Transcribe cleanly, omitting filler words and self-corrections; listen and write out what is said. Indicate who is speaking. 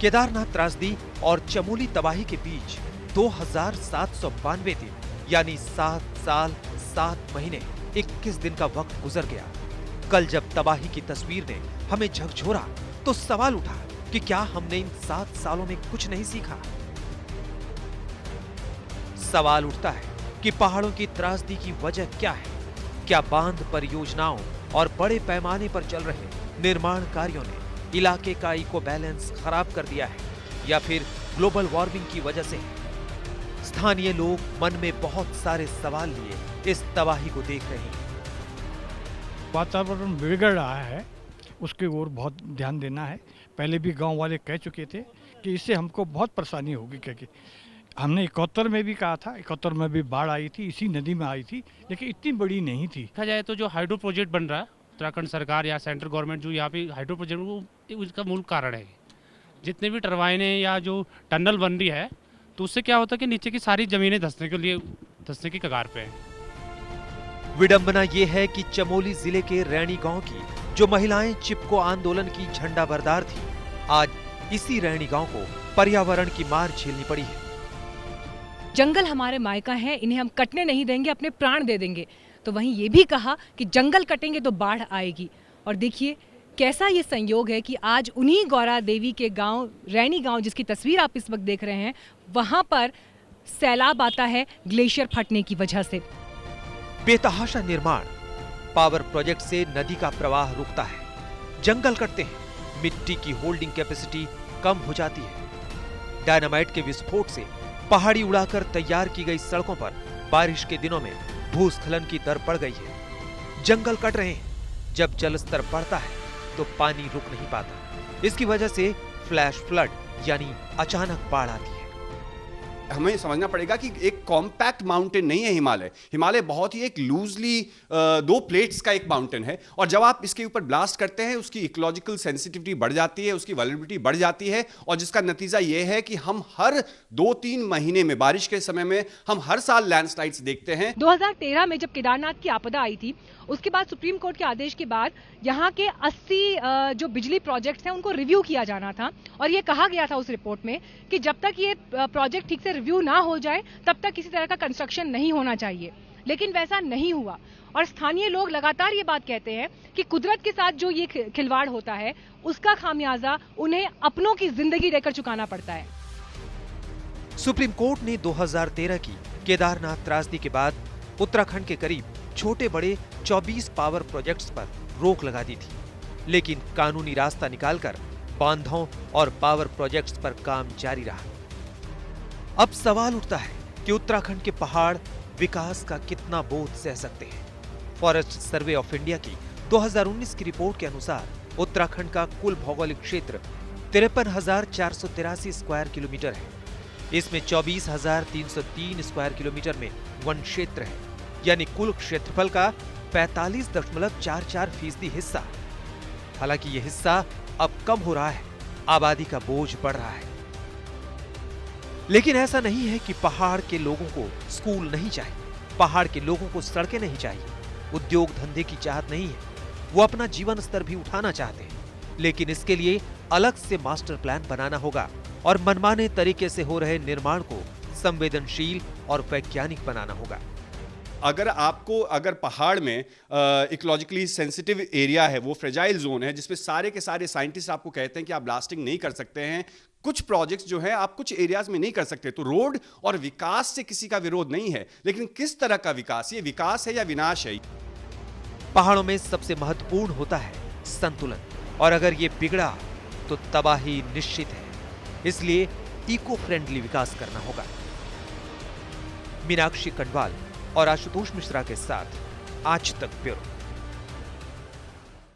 Speaker 1: केदारनाथ त्रासदी और चमोली तबाही के बीच 2792 दिन यानी 7 साल 7 महीने 21 दिन का वक्त गुजर गया। कल जब तबाही की तस्वीर ने हमें झकझोरा तो सवाल उठा कि क्या हमने इन 7 सालों में कुछ नहीं सीखा। सवाल उठता है कि पहाड़ों की त्रासदी की वजह क्या है। क्या बांध परियोजनाओं और बड़े पैमाने पर चल रहे निर्माण कार्यों ने इलाके का इको बैलेंस खराब कर दिया है या फिर ग्लोबल वार्मिंग की वजह से? स्थानीय लोग मन में बहुत सारे सवाल लिए इस तबाही को देख रहे हैं।
Speaker 2: वातावरण बिगड़ रहा है, उसके ओर बहुत ध्यान देना है। पहले भी गांव वाले कह चुके थे कि इससे हमको बहुत परेशानी होगी, क्योंकि हमने 71 में भी कहा था, 71 में भी बाढ़ आई थी, इसी नदी में आई थी, लेकिन इतनी बड़ी नहीं थी।
Speaker 3: देखा जाए तो जो हाइड्रो प्रोजेक्ट बन रहा है, उत्तराखंड सरकार या सेंट्रल गवर्नमेंट जो यहाँ पे हाइड्रो प्रोजेक्ट, वो उसका मूल कारण है। जितने भी टरबाइनें या जो टनल बन रही है, तो उससे क्या होता है कि नीचे की सारी जमीनें धंसने की कगार पे है।
Speaker 1: विडंबना ये है कि चमोली जिले के रैणी गांव की जो महिलाएं चिपको आंदोलन की झंडा बरदार थी, आज इसी रैणी गांव को पर्यावरण की मार झेलनी पड़ी है।
Speaker 4: जंगल हमारे मायका हैं, इन्हें हम कटने नहीं देंगे, अपने प्राण दे देंगे। तो वहीं ये भी कहा कि जंगल कटेंगे तो बाढ़ आएगी। और देखिए कैसा ये संयोग है कि आज उन्हीं गौरा देवी के गांव रैणी गांव, जिसकी तस्वीर आप इस वक्त देख रहे हैं, वहां पर सैलाब आता है ग्लेशियर फटने की वजह से।
Speaker 1: बेतहाशा निर्माण, पावर प्रोजेक्ट से नदी का प्रवाह रुकता है, जंगल कटते हैं, मिट्टी की होल्डिंग कैपेसिटी कम हो जाती है। डायनामाइट के विस्फोट से पहाड़ी उड़ाकर तैयार की गई सड़कों पर बारिश के दिनों में भूस्खलन की दर बढ़ गई है। जंगल कट रहे हैं, जब जलस्तर बढ़ता है तो पानी रुक नहीं पाता। इसकी वजह से फ्लैश फ्लड यानी अचानक बाढ़ आती है।
Speaker 5: हमें समझना पड़ेगा कि एक कॉम्पैक्ट माउंटेन नहीं है हिमालय। हिमालय बहुत ही एक लूजली 2 प्लेट्स का एक माउंटेन है, और जब आप इसके ऊपर ब्लास्ट करते हैं उसकी इकोलॉजिकल सेंसिटिविटी बढ़ जाती है, उसकी वल्नरेबिलिटी बढ़ जाती है, और जिसका नतीजा ये है कि हम हर 2-3 महीने में, बारिश के समय में हम हर साल लैंडस्लाइड्स देखते हैं।
Speaker 4: 2013 में जब केदारनाथ की आपदा आई थी, उसके बाद सुप्रीम कोर्ट के आदेश के बाद यहाँ के 80 जो बिजली प्रोजेक्ट्स हैं उनको रिव्यू किया जाना था, और ये कहा गया था उस रिपोर्ट में कि जब तक ये प्रोजेक्ट ठीक से रिव्यू ना हो जाए तब तक किसी तरह का कंस्ट्रक्शन नहीं होना चाहिए। लेकिन वैसा नहीं हुआ, और स्थानीय लोग लगातार ये बात कहते हैं कि कुदरत के साथ जो ये खिलवाड़ होता है उसका खामियाजा उन्हें अपनों की जिंदगी देकर चुकाना पड़ता है।
Speaker 1: सुप्रीम कोर्ट ने 2013 की केदारनाथ त्रासदी के बाद उत्तराखंड के करीब छोटे बड़े 24 पावर प्रोजेक्ट्स पर रोक लगा दी थी, लेकिन कानूनी रास्ता निकालकर बांधों और पावर प्रोजेक्ट्स पर काम जारी रहा। अब सवाल उठता है कि उत्तराखंड के पहाड़ विकास का कितना बोझ सह सकते हैं। फॉरेस्ट सर्वे ऑफ इंडिया की 2019 की रिपोर्ट के अनुसार उत्तराखंड का कुल भौगोलिक क्षेत्र 53,483 स्क्वायर किलोमीटर है। इसमें 24,303 स्क्वायर किलोमीटर में वन क्षेत्र है, यानी कुल क्षेत्रफल का 45.44% हिस्सा। हालांकि यह हिस्सा अब कम हो रहा है, आबादी का बोझ बढ़ रहा है। लेकिन ऐसा नहीं है कि पहाड़ के लोगों को स्कूल नहीं चाहिए, पहाड़ के लोगों को सड़कें नहीं चाहिए, उद्योग धंधे की चाहत नहीं है। वो अपना जीवन स्तर भी उठाना चाहते हैं, लेकिन इसके लिए अलग से मास्टर प्लान बनाना होगा और मनमाने तरीके से हो रहे निर्माण को संवेदनशील और वैज्ञानिक बनाना होगा।
Speaker 5: अगर पहाड़ में इकोलॉजिकली सेंसिटिव एरिया है, वो फ्रेजाइल जोन है, जिसमें सारे के सारे साइंटिस्ट आपको कहते हैं कि आप ब्लास्टिंग नहीं कर सकते हैं, कुछ प्रोजेक्ट्स जो है आप कुछ एरियाज में नहीं कर सकते, तो रोड और विकास से किसी का विरोध नहीं है, लेकिन किस तरह का विकास, ये विकास है या विनाश है?
Speaker 1: पहाड़ों में सबसे महत्वपूर्ण होता है संतुलन, और अगर ये बिगड़ा तो तबाही निश्चित है। इसलिए इको फ्रेंडली विकास करना होगा। मीनाक्षी कंडवाल और आशुतोष मिश्रा के साथ आज तक ब्यूरो।